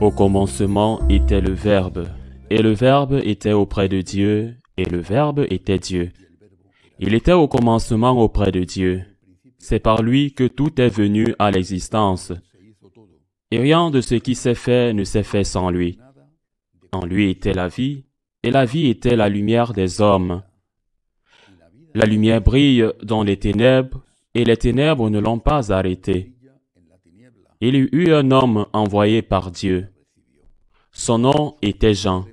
Au commencement était le Verbe, et le Verbe était auprès de Dieu, et le Verbe était Dieu. Il était au commencement auprès de Dieu. C'est par lui que tout est venu à l'existence. Et rien de ce qui s'est fait ne s'est fait sans lui. En lui était la vie, et la vie était la lumière des hommes. La lumière brille dans les ténèbres, et les ténèbres ne l'ont pas arrêtée. Il y eut un homme envoyé par Dieu. Son nom était Jean.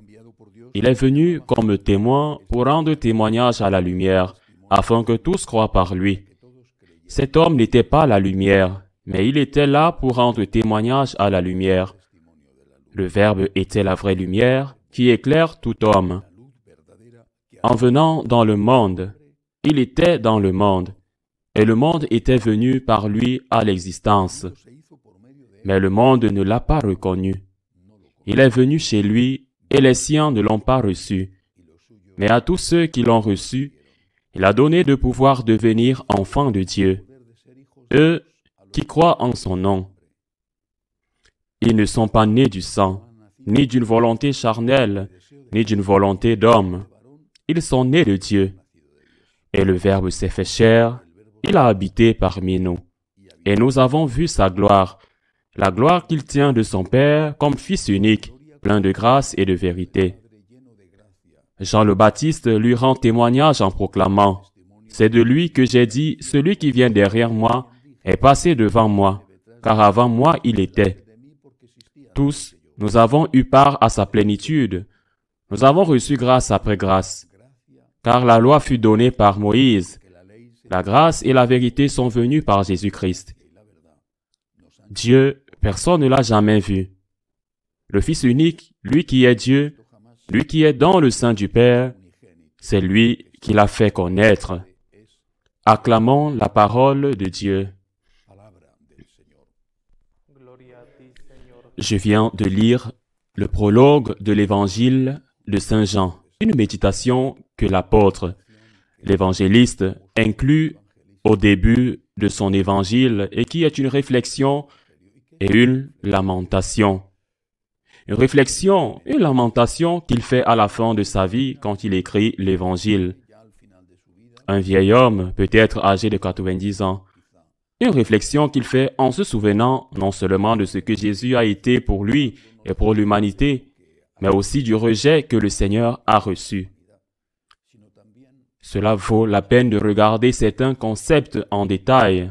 Il est venu comme témoin pour rendre témoignage à la lumière, afin que tous croient par lui. Cet homme n'était pas la lumière, mais il était là pour rendre témoignage à la lumière. Le Verbe était la vraie lumière qui éclaire tout homme. En venant dans le monde, il était dans le monde, et le monde était venu par lui à l'existence. Mais le monde ne l'a pas reconnu. Il est venu chez lui, et les siens ne l'ont pas reçu. Mais à tous ceux qui l'ont reçu, il a donné de pouvoir devenir enfants de Dieu, eux qui croient en son nom. Ils ne sont pas nés du sang, ni d'une volonté charnelle, ni d'une volonté d'homme. Ils sont nés de Dieu. Et le Verbe s'est fait chair, il a habité parmi nous. Et nous avons vu sa gloire, la gloire qu'il tient de son Père comme Fils unique, plein de grâce et de vérité. Jean le Baptiste lui rend témoignage en proclamant « C'est de lui que j'ai dit, celui qui vient derrière moi est passé devant moi, car avant moi il était. » Tous, nous avons eu part à sa plénitude. Nous avons reçu grâce après grâce. Car la loi fut donnée par Moïse. La grâce et la vérité sont venues par Jésus-Christ. Dieu, personne ne l'a jamais vu. Le Fils unique, lui qui est Dieu, lui qui est dans le sein du Père, c'est lui qui l'a fait connaître. Acclamons la parole de Dieu. Je viens de lire le prologue de l'évangile de Saint Jean, une méditation que l'apôtre, l'évangéliste, inclut au début de son évangile et qui est une réflexion et une lamentation. Une réflexion, une lamentation qu'il fait à la fin de sa vie quand il écrit l'évangile. Un vieil homme, peut-être âgé de 90 ans. Une réflexion qu'il fait en se souvenant non seulement de ce que Jésus a été pour lui et pour l'humanité, mais aussi du rejet que le Seigneur a reçu. Cela vaut la peine de regarder certains concepts en détail.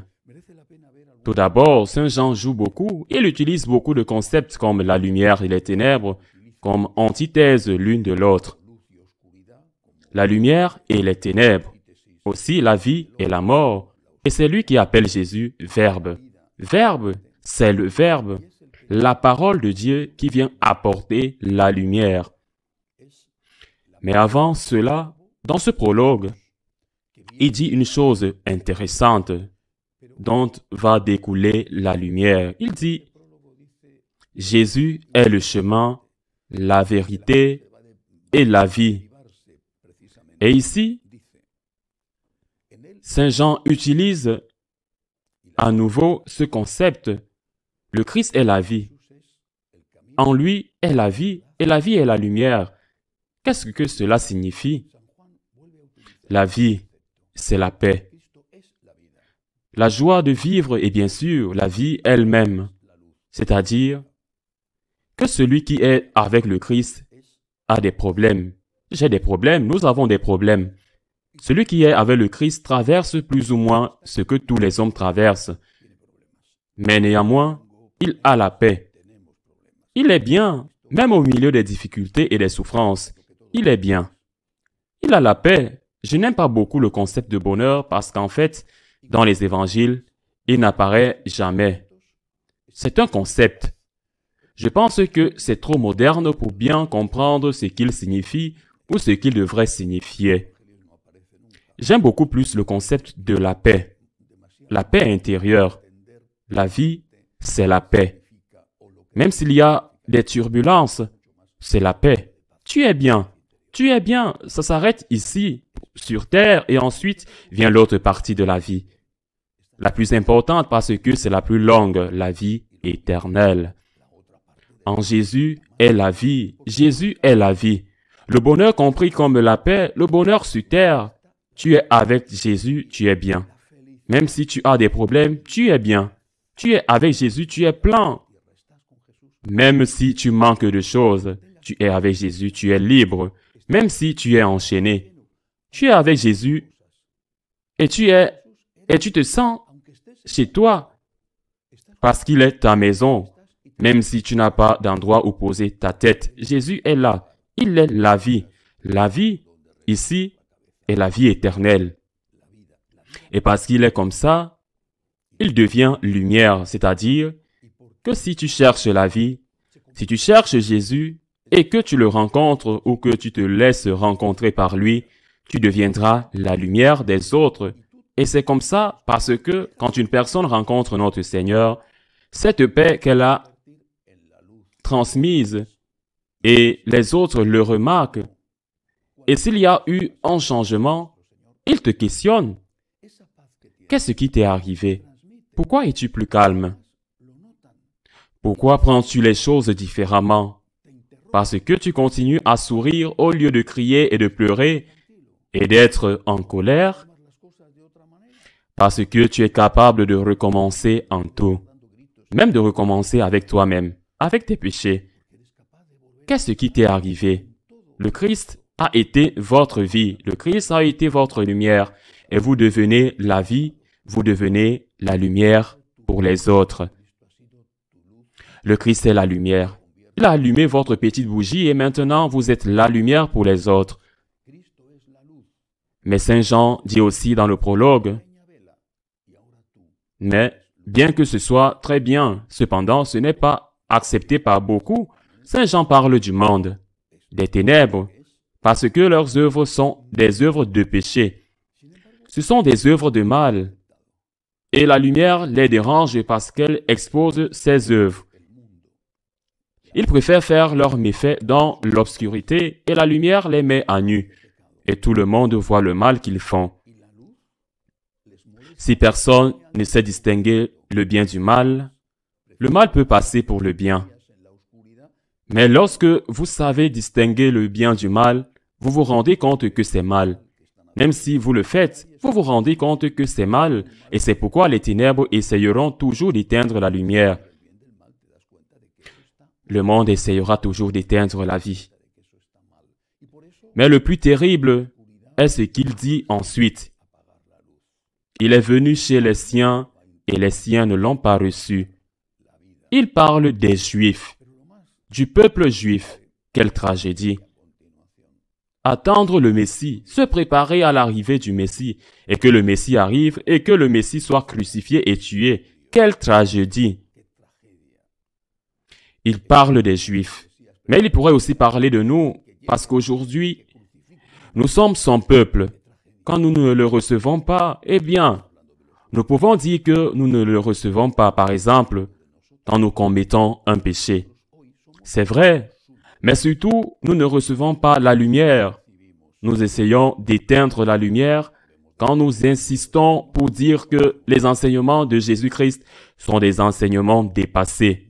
Tout d'abord, Saint Jean joue beaucoup, il utilise beaucoup de concepts comme la lumière et les ténèbres, comme antithèse l'une de l'autre. La lumière et les ténèbres, aussi la vie et la mort, et c'est lui qui appelle Jésus Verbe. Verbe, c'est le Verbe, la parole de Dieu qui vient apporter la lumière. Mais avant cela, dans ce prologue, il dit une chose intéressante dont va découler la lumière. Il dit « Jésus est le chemin, la vérité et la vie. » Et ici, Saint Jean utilise à nouveau ce concept. Le Christ est la vie. En lui est la vie et la vie est la lumière. Qu'est-ce que cela signifie? La vie, c'est la paix. La joie de vivre est bien sûr la vie elle-même, c'est-à-dire que celui qui est avec le Christ a des problèmes. J'ai des problèmes, nous avons des problèmes. Celui qui est avec le Christ traverse plus ou moins ce que tous les hommes traversent. Mais néanmoins, il a la paix. Il est bien, même au milieu des difficultés et des souffrances. Il est bien. Il a la paix. Je n'aime pas beaucoup le concept de bonheur parce qu'en fait, dans les évangiles, il n'apparaît jamais. C'est un concept. Je pense que c'est trop moderne pour bien comprendre ce qu'il signifie ou ce qu'il devrait signifier. J'aime beaucoup plus le concept de la paix. La paix intérieure. La vie, c'est la paix. Même s'il y a des turbulences, c'est la paix. Tu es bien. Tu es bien. Ça s'arrête ici, sur terre, et ensuite vient l'autre partie de la vie. La plus importante parce que c'est la plus longue, la vie éternelle. En Jésus est la vie. Jésus est la vie. Le bonheur compris comme la paix, le bonheur sur terre. Tu es avec Jésus, tu es bien. Même si tu as des problèmes, tu es bien. Tu es avec Jésus, tu es plein. Même si tu manques de choses, tu es avec Jésus, tu es libre. Même si tu es enchaîné, tu es avec Jésus et tu te sens chez toi parce qu'il est ta maison. Même si tu n'as pas d'endroit où poser ta tête, Jésus est là. Il est la vie. La vie, ici, est la vie éternelle. Et parce qu'il est comme ça, il devient lumière, c'est-à-dire que si tu cherches la vie, si tu cherches Jésus et que tu le rencontres ou que tu te laisses rencontrer par lui, tu deviendras la lumière des autres. Et c'est comme ça parce que quand une personne rencontre notre Seigneur, cette paix qu'elle a transmise et les autres le remarquent. Et s'il y a eu un changement, il te questionne. Qu'est-ce qui t'est arrivé? Pourquoi es-tu plus calme? Pourquoi prends-tu les choses différemment? Parce que tu continues à sourire au lieu de crier et de pleurer et d'être en colère? Parce que tu es capable de recommencer en tout, même de recommencer avec toi-même, avec tes péchés. Qu'est-ce qui t'est arrivé? Le Christ a été votre vie, le Christ a été votre lumière, et vous devenez la vie, vous devenez la lumière pour les autres. Le Christ est la lumière. Il a allumé votre petite bougie et maintenant vous êtes la lumière pour les autres. Mais Saint Jean dit aussi dans le prologue, « Mais bien que ce soit très bien, cependant ce n'est pas accepté par beaucoup. » Saint Jean parle du monde, des ténèbres, parce que leurs œuvres sont des œuvres de péché. Ce sont des œuvres de mal. Et la lumière les dérange parce qu'elle expose ses œuvres. Ils préfèrent faire leurs méfaits dans l'obscurité et la lumière les met à nu. Et tout le monde voit le mal qu'ils font. Si personne ne sait distinguer le bien du mal, le mal peut passer pour le bien. Mais lorsque vous savez distinguer le bien du mal, vous vous rendez compte que c'est mal. Même si vous le faites, vous vous rendez compte que c'est mal, et c'est pourquoi les ténèbres essayeront toujours d'éteindre la lumière. Le monde essayera toujours d'éteindre la vie. Mais le plus terrible est ce qu'il dit ensuite. Il est venu chez les siens, et les siens ne l'ont pas reçu. Il parle des Juifs, du peuple juif. Quelle tragédie! Attendre le Messie, se préparer à l'arrivée du Messie, et que le Messie arrive, et que le Messie soit crucifié et tué. Quelle tragédie! Il parle des Juifs, mais il pourrait aussi parler de nous, parce qu'aujourd'hui, nous sommes son peuple. Quand nous ne le recevons pas, eh bien, nous pouvons dire que nous ne le recevons pas, par exemple, quand nous commettons un péché. C'est vrai, mais surtout, nous ne recevons pas la lumière. Nous essayons d'éteindre la lumière quand nous insistons pour dire que les enseignements de Jésus-Christ sont des enseignements dépassés.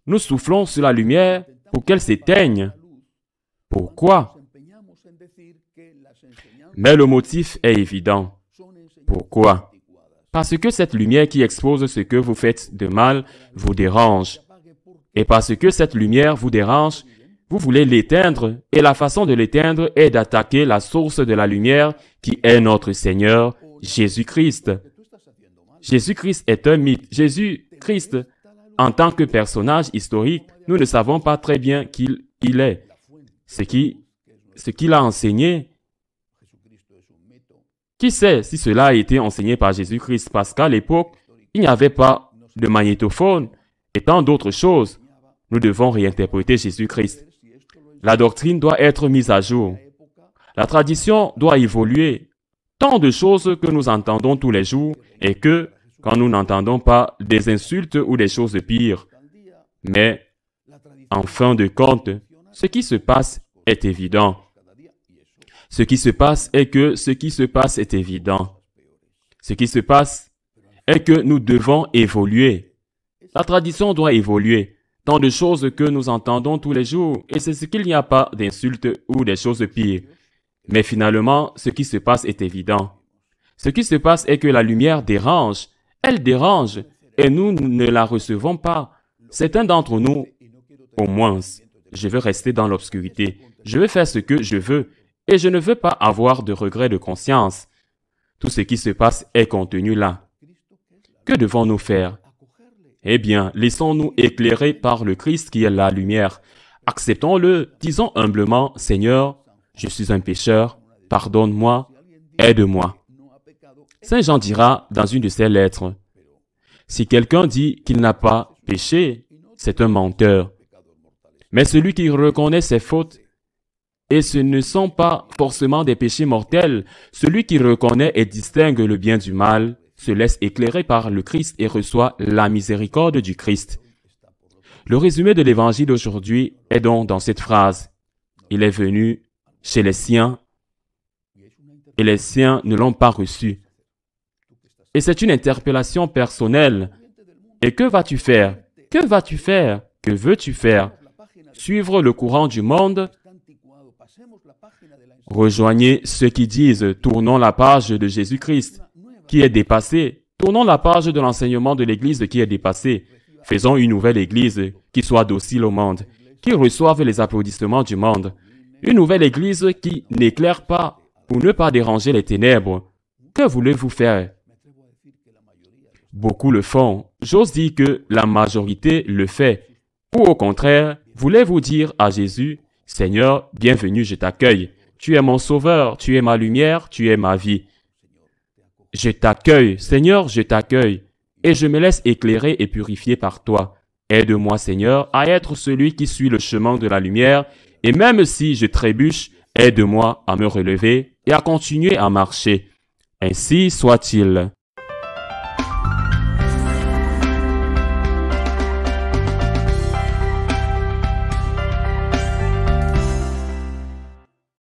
Nous soufflons sur la lumière pour qu'elle s'éteigne. Pourquoi? Mais le motif est évident. Pourquoi? Parce que cette lumière qui expose ce que vous faites de mal vous dérange. Et parce que cette lumière vous dérange, vous voulez l'éteindre, et la façon de l'éteindre est d'attaquer la source de la lumière qui est notre Seigneur, Jésus-Christ. Jésus-Christ est un mythe. Jésus-Christ, en tant que personnage historique, nous ne savons pas très bien qui il est. Ce qu'il a enseigné, qui sait si cela a été enseigné par Jésus-Christ? Parce qu'à l'époque, il n'y avait pas de magnétophone et tant d'autres choses. Nous devons réinterpréter Jésus-Christ. La doctrine doit être mise à jour. La tradition doit évoluer. Tant de choses que nous entendons tous les jours et que, quand nous n'entendons pas des insultes ou des choses pires. Mais, en fin de compte, ce qui se passe est évident. Ce qui se passe est que ce qui se passe est évident. Ce qui se passe est que nous devons évoluer. La tradition doit évoluer. tant de choses que nous entendons tous les jours, et c'est ce qu'il n'y a pas d'insultes ou des choses pires. Mais finalement, ce qui se passe est évident. Ce qui se passe est que la lumière dérange, elle dérange, et nous ne la recevons pas. Certains d'entre nous, au moins, je veux rester dans l'obscurité, je veux faire ce que je veux, et je ne veux pas avoir de regret de conscience. Tout ce qui se passe est contenu là. Que devons-nous faire? Eh bien, laissons-nous éclairer par le Christ qui est la lumière. Acceptons-le, disons humblement, « Seigneur, je suis un pécheur, pardonne-moi, aide-moi. » Saint Jean dira dans une de ses lettres, « Si quelqu'un dit qu'il n'a pas péché, c'est un menteur. Mais celui qui reconnaît ses fautes, et ce ne sont pas forcément des péchés mortels, celui qui reconnaît et distingue le bien du mal, se laisse éclairer par le Christ et reçoit la miséricorde du Christ. » Le résumé de l'évangile d'aujourd'hui est donc dans cette phrase. Il est venu chez les siens et les siens ne l'ont pas reçu. Et c'est une interpellation personnelle. Et que vas-tu faire? Que vas-tu faire? Que veux-tu faire? Suivre le courant du monde? Rejoignez ceux qui disent « Tournons la page de Jésus-Christ » qui est dépassé. Tournons la page de l'enseignement de l'Église qui est dépassé. Faisons une nouvelle Église qui soit docile au monde, qui reçoive les applaudissements du monde. Une nouvelle Église qui n'éclaire pas pour ne pas déranger les ténèbres. Que voulez-vous faire? Beaucoup le font. J'ose dire que la majorité le fait. Ou au contraire, voulez-vous dire à Jésus, « Seigneur, bienvenue, je t'accueille. Tu es mon sauveur, tu es ma lumière, tu es ma vie. Je t'accueille, Seigneur, je t'accueille, et je me laisse éclairer et purifier par toi. Aide-moi, Seigneur, à être celui qui suit le chemin de la lumière, et même si je trébuche, aide-moi à me relever et à continuer à marcher. Ainsi soit-il. »